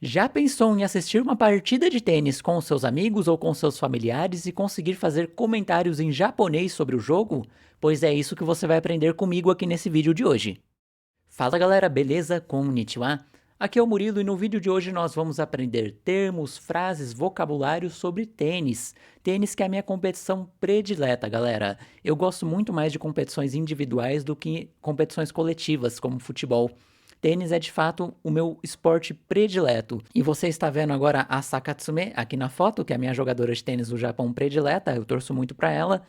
Já pensou em assistir uma partida de tênis com seus amigos ou com seus familiares e conseguir fazer comentários em japonês sobre o jogo? Pois é isso que você vai aprender comigo aqui nesse vídeo de hoje. Fala galera, beleza? Konnichiwa. Aqui é o Murilo e no vídeo de hoje nós vamos aprender termos, frases, vocabulário sobre tênis. Tênis que é a minha competição predileta, galera. Eu gosto muito mais de competições individuais do que competições coletivas, como futebol. Tênis é de fato o meu esporte predileto. E você está vendo agora a Sakatsume aqui na foto, que é a minha jogadora de tênis do Japão predileta, eu torço muito para ela.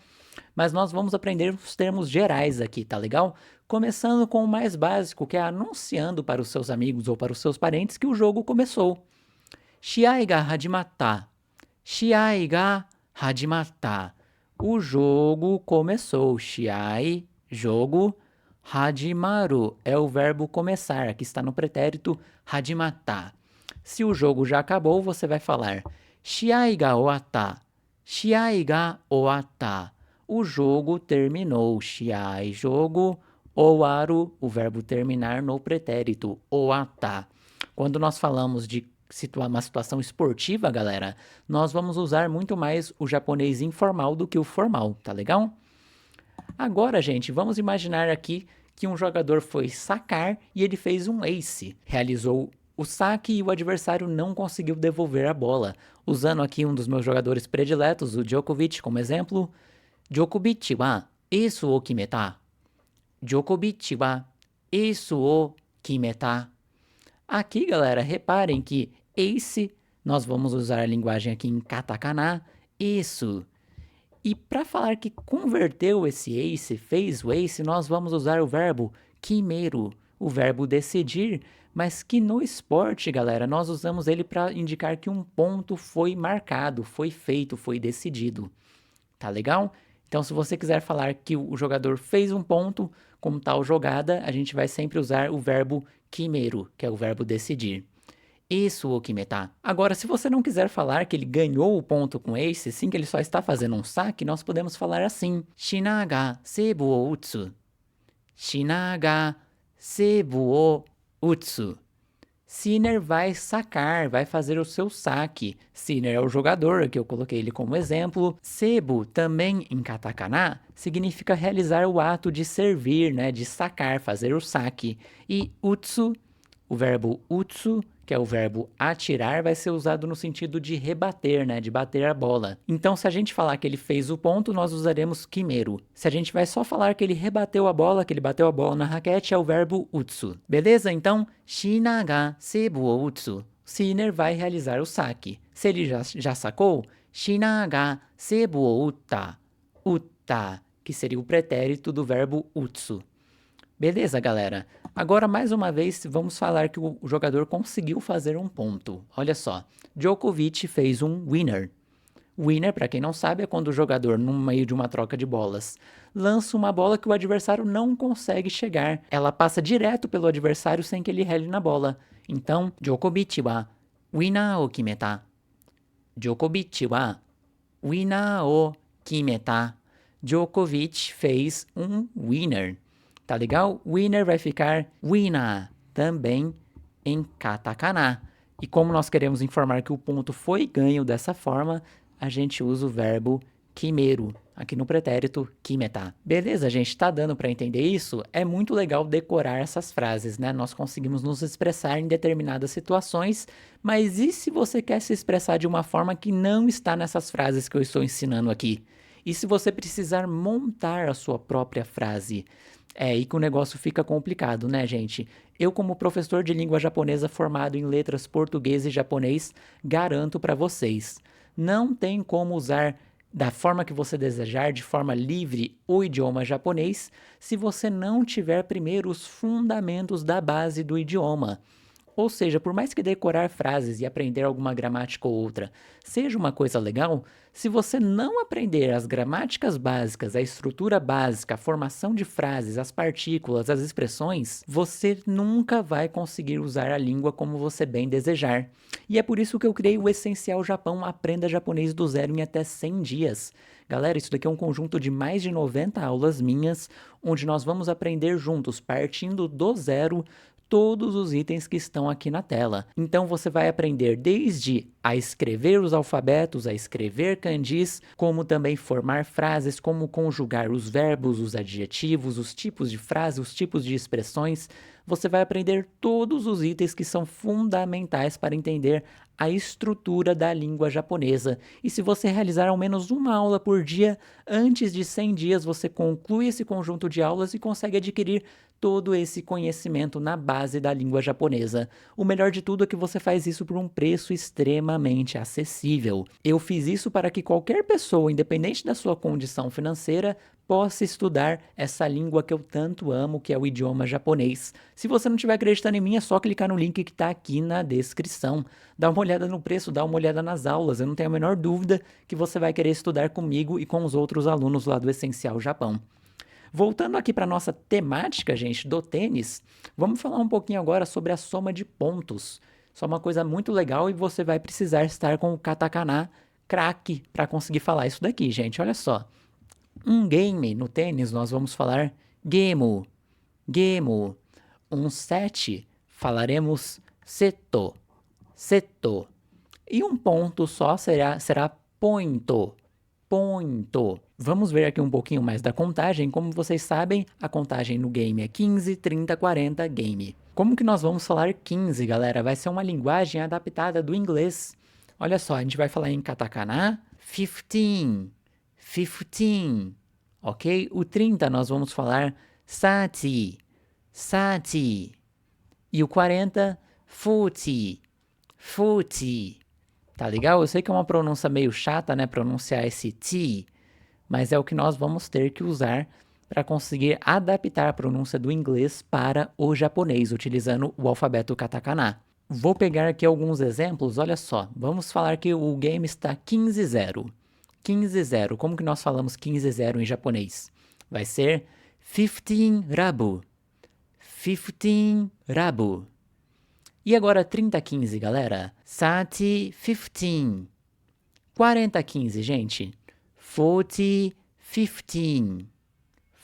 Mas nós vamos aprender os termos gerais aqui, tá legal? Começando com o mais básico, que é anunciando para os seus amigos ou para os seus parentes que o jogo começou. Shiai ga hajimata. Shiai ga hajimata. O jogo começou. Shiai, jogo. Hajimaru é o verbo começar, aqui está no pretérito hajimata. Se o jogo já acabou, você vai falar Shiai ga owatta. Shiai ga owatta. O jogo terminou. Shiai, jogo. Owaru, o verbo terminar no pretérito owatta. Quando nós falamos de uma situação esportiva, galera, nós vamos usar muito mais o japonês informal do que o formal, tá legal? Agora, gente, vamos imaginar aqui que um jogador foi sacar e ele fez um ace. Realizou o saque e o adversário não conseguiu devolver a bola. Usando aqui um dos meus jogadores prediletos, o Djokovic, como exemplo. Djokovic wa ace o kimeta. Djokovic wa ace o kimeta. Aqui, galera, reparem que ace, nós vamos usar a linguagem aqui em katakana, isso. E para falar que converteu esse ace, fez o ace, nós vamos usar o verbo kimeru, o verbo decidir, mas que no esporte, galera, nós usamos ele para indicar que um ponto foi marcado, foi feito, foi decidido. Tá legal? Então, se você quiser falar que o jogador fez um ponto com tal jogada, a gente vai sempre usar o verbo kimeru, que é o verbo decidir. Isso o kimeta. Agora, se você não quiser falar que ele ganhou o ponto com ace, sim que ele só está fazendo um saque, nós podemos falar assim: Shina ga seibu o utsu. Shina ga seibu o utsu. Sinner vai sacar, vai fazer o seu saque. Sinner é o jogador, que eu coloquei ele como exemplo. Sebo, também em katakana, significa realizar o ato de servir, né, de sacar, fazer o saque. E utsu, o verbo utsu, que é o verbo atirar, vai ser usado no sentido de rebater, né, de bater a bola. Então, se a gente falar que ele fez o ponto, nós usaremos kimeru. Se a gente vai só falar que ele rebateu a bola, que ele bateu a bola na raquete, é o verbo utsu. Beleza? Então, shina ga seibu o utsu. Sinner vai realizar o saque. Se ele já sacou, shina ga seibu o utta. Utta, que seria o pretérito do verbo utsu. Beleza, galera? Agora, mais uma vez, vamos falar que o jogador conseguiu fazer um ponto. Olha só, Djokovic fez um winner. Winner, para quem não sabe, é quando o jogador, no meio de uma troca de bolas, lança uma bola que o adversário não consegue chegar. Ela passa direto pelo adversário sem que ele rele na bola. Então, Djokovic wa winner o kimeta. Djokovic wa winner o kimeta. Djokovic fez um winner. Tá legal? Winner vai ficar winner, também em katakana. E como nós queremos informar que o ponto foi ganho dessa forma, a gente usa o verbo kimeru, aqui no pretérito kimeta. Beleza, gente? Tá dando para entender isso? É muito legal decorar essas frases, né? Nós conseguimos nos expressar em determinadas situações, mas e se você quer se expressar de uma forma que não está nessas frases que eu estou ensinando aqui? E se você precisar montar a sua própria frase? É aí que o negócio fica complicado, né, gente? Eu, como professor de língua japonesa formado em letras português e japonês, garanto para vocês, não tem como usar da forma que você desejar, de forma livre, o idioma japonês, se você não tiver primeiro os fundamentos da base do idioma. Ou seja, por mais que decorar frases e aprender alguma gramática ou outra seja uma coisa legal, se você não aprender as gramáticas básicas, a estrutura básica, a formação de frases, as partículas, as expressões, você nunca vai conseguir usar a língua como você bem desejar. E é por isso que eu criei o Essencial Japão Aprenda Japonês do Zero em até 100 dias. Galera, isso daqui é um conjunto de mais de 90 aulas minhas, onde nós vamos aprender juntos, partindo do zero, todos os itens que estão aqui na tela. Então você vai aprender desde a escrever os alfabetos, a escrever kanjis, como também formar frases, como conjugar os verbos, os adjetivos, os tipos de frase, os tipos de expressões. Você vai aprender todos os itens que são fundamentais para entender a estrutura da língua japonesa. E se você realizar ao menos uma aula por dia, antes de 100 dias você conclui esse conjunto de aulas e consegue adquirir todo esse conhecimento na base da língua japonesa. O melhor de tudo é que você faz isso por um preço extremamente acessível. Eu fiz isso para que qualquer pessoa, independente da sua condição financeira, possa estudar essa língua que eu tanto amo, que é o idioma japonês. Se você não estiver acreditando em mim, é só clicar no link que está aqui na descrição. Dá uma olhada no preço, dá uma olhada nas aulas. Eu não tenho a menor dúvida que você vai querer estudar comigo e com os outros alunos lá do Essencial Japão. Voltando aqui para nossa temática, gente, do tênis, vamos falar um pouquinho agora sobre a soma de pontos. Isso é uma coisa muito legal e você vai precisar estar com o katakana craque para conseguir falar isso daqui, gente. Olha só. Um game no tênis nós vamos falar gemu, gemu. Um set falaremos seto, seto. E um ponto só será ponto, ponto. Vamos ver aqui um pouquinho mais da contagem. Como vocês sabem, a contagem no game é 15, 30, 40, game. Como que nós vamos falar 15, galera? Vai ser uma linguagem adaptada do inglês. Olha só, a gente vai falar em katakana, 15, 15, ok? O 30 nós vamos falar 30, 30. E o 40, 40, 40. Tá legal? Eu sei que é uma pronúncia meio chata, né? Pronunciar esse T, mas é o que nós vamos ter que usar para conseguir adaptar a pronúncia do inglês para o japonês, utilizando o alfabeto katakana. Vou pegar aqui alguns exemplos, olha só. Vamos falar que o game está 15-0. 15-0. Como que nós falamos 15-0 em japonês? Vai ser 15 rabu. 15 rabu. E agora 30-15, galera. 30-15. 40-15, gente. 40-15.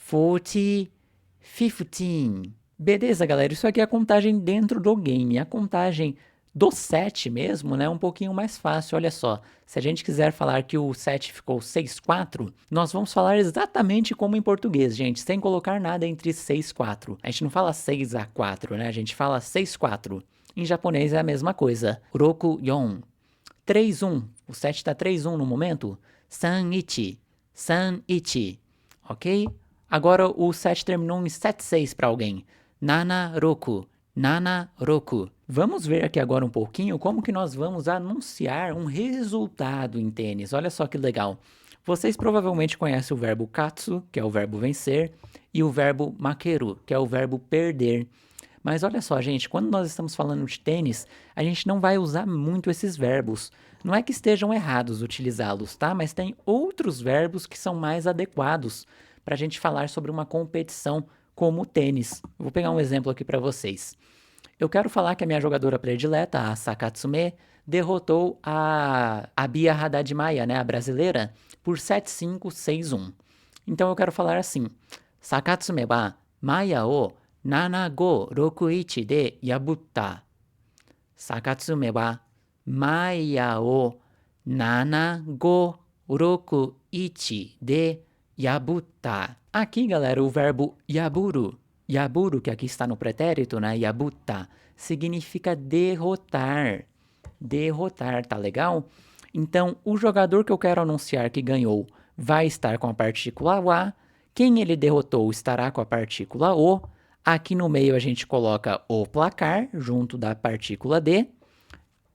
40-15. Beleza, galera? Isso aqui é a contagem dentro do game. A contagem do set mesmo, né? É um pouquinho mais fácil. Olha só. Se a gente quiser falar que o set ficou 6-4, nós vamos falar exatamente como em português, gente. Sem colocar nada entre 6-4. A gente não fala 6-4, né? A gente fala 6-4. Em japonês é a mesma coisa. Roku-yon. 3-1. O set está 3-1 no momento. 3-1. 3-1. Ok? Agora o set terminou em 7-6 para alguém. 7-6. 7-6. Vamos ver aqui agora um pouquinho como que nós vamos anunciar um resultado em tênis. Olha só que legal. Vocês provavelmente conhecem o verbo katsu, que é o verbo vencer, e o verbo makeru, que é o verbo perder. Mas olha só, gente, quando nós estamos falando de tênis, a gente não vai usar muito esses verbos. Não é que estejam errados utilizá-los, tá? Mas tem outros verbos que são mais adequados para a gente falar sobre uma competição como o tênis. Eu vou pegar um exemplo aqui para vocês. Eu quero falar que a minha jogadora predileta, a Sakatsume, derrotou a Bia Haddad Maia, né, a brasileira, por 7-5, 6-1. Então eu quero falar assim: Sakatsume wa Maia o 7-5-6-1 de yabutta. Sakatsume wa Maia o 7-5-6-1 de yabutta. Aqui, galera, o verbo yaburu, yaburu, que aqui está no pretérito, né, yabutta, significa derrotar. Derrotar, tá legal? Então, o jogador que eu quero anunciar que ganhou vai estar com a partícula wa. Quem ele derrotou estará com a partícula o. Aqui no meio a gente coloca o placar junto da partícula de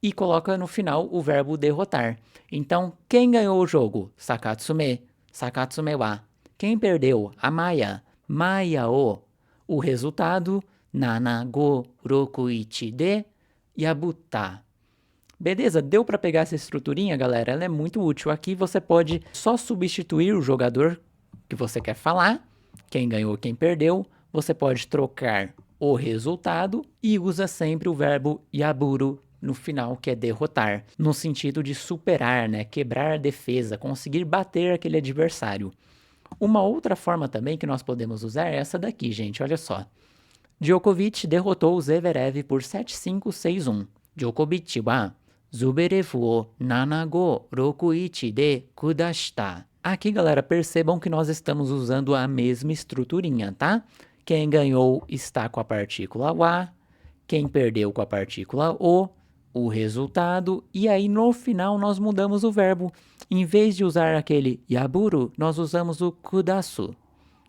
e coloca no final o verbo derrotar. Então, quem ganhou o jogo? Sakatsume, Sakatsume wa. Quem perdeu? A Maia, Maia o. O resultado, 7-5-6-1 de yabutta. Beleza? Deu para pegar essa estruturinha, galera? Ela é muito útil. Aqui você pode só substituir o jogador que você quer falar, quem ganhou, quem perdeu. Você pode trocar o resultado e usa sempre o verbo yaburu no final, que é derrotar, no sentido de superar, né? Quebrar a defesa, conseguir bater aquele adversário. Uma outra forma também que nós podemos usar é essa daqui, gente. Olha só. Djokovic derrotou Zverev por 7-5, 6-1. Djokovic wa Zverev o 7-5, 6-1 de kudashita. Aqui, galera, percebam que nós estamos usando a mesma estruturinha, tá? Quem ganhou está com a partícula wa, quem perdeu com a partícula o resultado, e aí no final nós mudamos o verbo. Em vez de usar aquele yaburu, nós usamos o kudasu,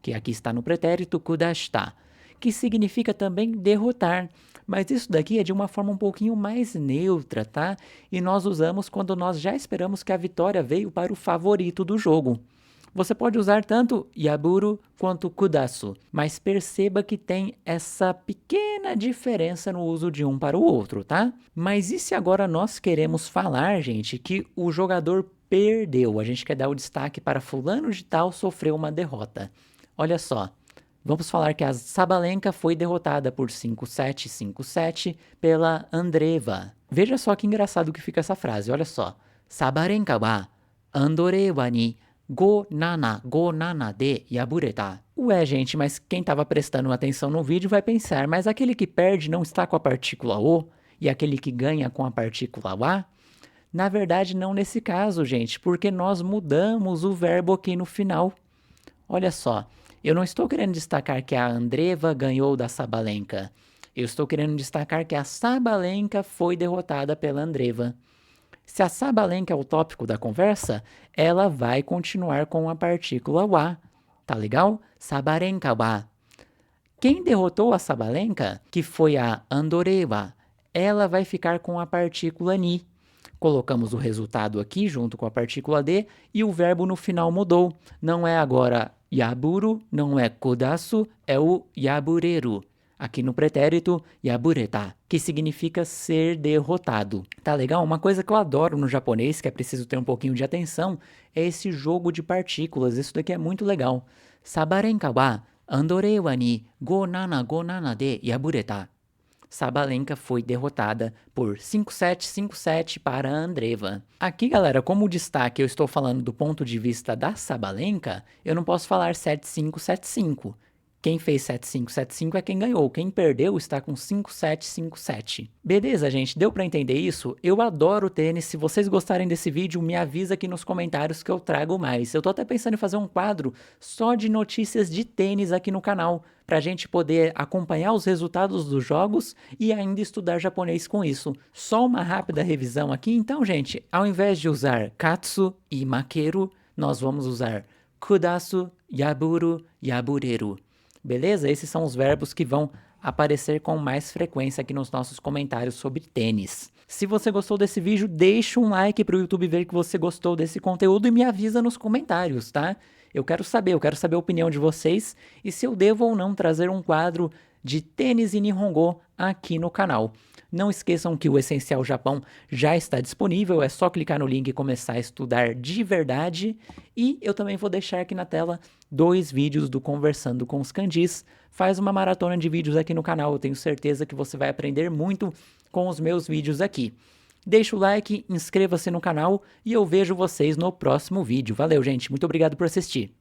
que aqui está no pretérito kudashita, que significa também derrotar. Mas isso daqui é de uma forma um pouquinho mais neutra, tá? E nós usamos quando nós já esperamos que a vitória veio para o favorito do jogo. Você pode usar tanto yaburu quanto kudasu, mas perceba que tem essa pequena diferença no uso de um para o outro, tá? Mas e se agora nós queremos falar, gente, que o jogador perdeu? A gente quer dar o destaque para fulano de tal sofreu uma derrota. Olha só, vamos falar que a Sabalenka foi derrotada por 5-7, 5-7 pela Andreeva. Veja só que engraçado que fica essa frase, olha só. Sabalenka wa Andreeva ni 5-7, 5-7 de yabureta. Ué, gente, mas quem estava prestando atenção no vídeo vai pensar, mas aquele que perde não está com a partícula o e aquele que ganha com a partícula wa? Na verdade, não nesse caso, gente, porque nós mudamos o verbo aqui no final. Olha só, eu não estou querendo destacar que a Andreeva ganhou da Sabalenka. Eu estou querendo destacar que a Sabalenka foi derrotada pela Andreeva. Se a Sabalenka é o tópico da conversa, ela vai continuar com a partícula wa. Tá legal? Sabalenka wa. Quem derrotou a Sabalenka, que foi a Andreeva, ela vai ficar com a partícula ni. Colocamos o resultado aqui junto com a partícula de e o verbo no final mudou. Não é agora yaburu, não é kudasu, é o yabureru. Aqui no pretérito, yabureta, que significa ser derrotado. Tá legal? Uma coisa que eu adoro no japonês, que é preciso ter um pouquinho de atenção, é esse jogo de partículas. Isso daqui é muito legal. Sabalenka wa Andreeva ni 5-7, 5-7 de yabureta. Sabalenka foi derrotada por 5-7, 5-7 para a Andreeva. Aqui, galera, como destaque eu estou falando do ponto de vista da Sabalenka, eu não posso falar 7-5, 7-5. Quem fez 7-5, 7-5 é quem ganhou. Quem perdeu está com 5-7, 5-7. Beleza, gente? Deu pra entender isso? Eu adoro tênis. Se vocês gostarem desse vídeo, me avisa aqui nos comentários que eu trago mais. Eu tô até pensando em fazer um quadro só de notícias de tênis aqui no canal, pra gente poder acompanhar os resultados dos jogos e ainda estudar japonês com isso. Só uma rápida revisão aqui. Então, gente, ao invés de usar katsu e makeru, nós vamos usar kudasu, yaburu, yabureru. Beleza? Esses são os verbos que vão aparecer com mais frequência aqui nos nossos comentários sobre tênis. Se você gostou desse vídeo, deixa um like para o YouTube ver que você gostou desse conteúdo e me avisa nos comentários, tá? Eu quero saber a opinião de vocês e se eu devo ou não trazer um quadro de tênis e Nihongo aqui no canal. Não esqueçam que o Essencial Japão já está disponível, é só clicar no link e começar a estudar de verdade. E eu também vou deixar aqui na tela 2 vídeos do Conversando com os Kanjis. Faz uma maratona de vídeos aqui no canal, eu tenho certeza que você vai aprender muito com os meus vídeos aqui. Deixa o like, inscreva-se no canal e eu vejo vocês no próximo vídeo. Valeu, gente, muito obrigado por assistir.